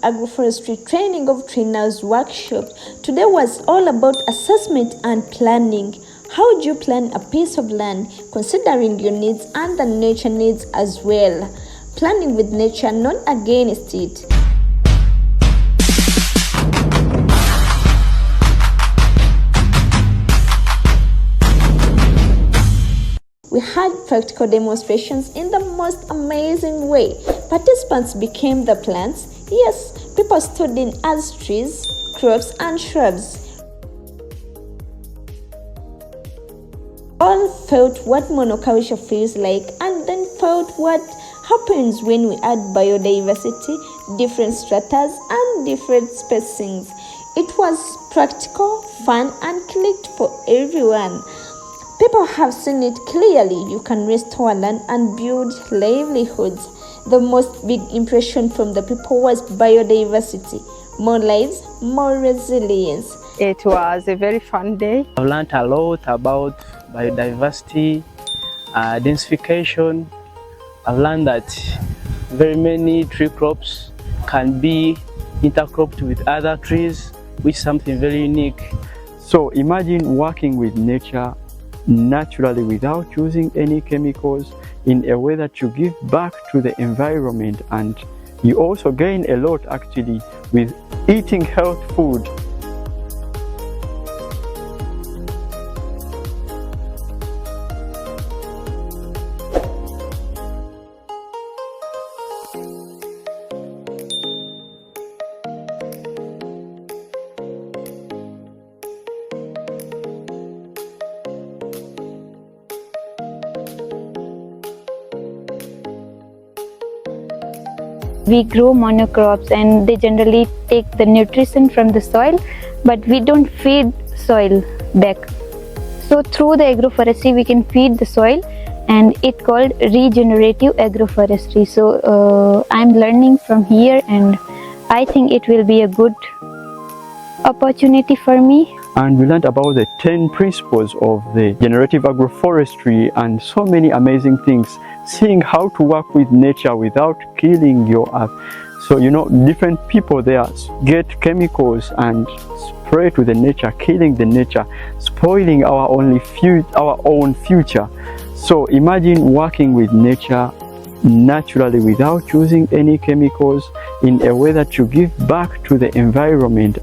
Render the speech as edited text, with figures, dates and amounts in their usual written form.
Agroforestry Training of Trainers workshop. Today was all about assessment and planning. How do you plan a piece of land, considering your needs and the nature needs as well? Planning with nature, not against it. We had practical demonstrations in the most amazing way. Participants became the plants. Yes, people stood in as trees, crops, and shrubs. All felt what monoculture feels like and then felt what happens when we add biodiversity, different stratas, and different spacings. It was practical, fun, and clicked for everyone. People have seen it clearly. You can restore land and build livelihoods. The most big impression from the people was biodiversity. More lives, more resilience. It was a very fun day. I've learned a lot about biodiversity, densification. I've learned that very many tree crops can be intercropped with other trees, which is something very unique. So imagine working with nature naturally without using any chemicals in a way that you give back to the environment, and you also gain a lot actually with eating health food. We grow monocrops and they generally take the nutrition from the soil, but we don't feed soil back. So through the agroforestry we can feed the soil, and it's called regenerative agroforestry. So I'm learning from here, and I think it will be a good opportunity for me. And we learned about the 10 principles of the regenerative agroforestry and so many amazing things, seeing how to work with nature without killing your earth. So different people there get chemicals and spray to the nature, killing the nature, spoiling our own future. So imagine working with nature naturally without using any chemicals in a way that you give back to the environment.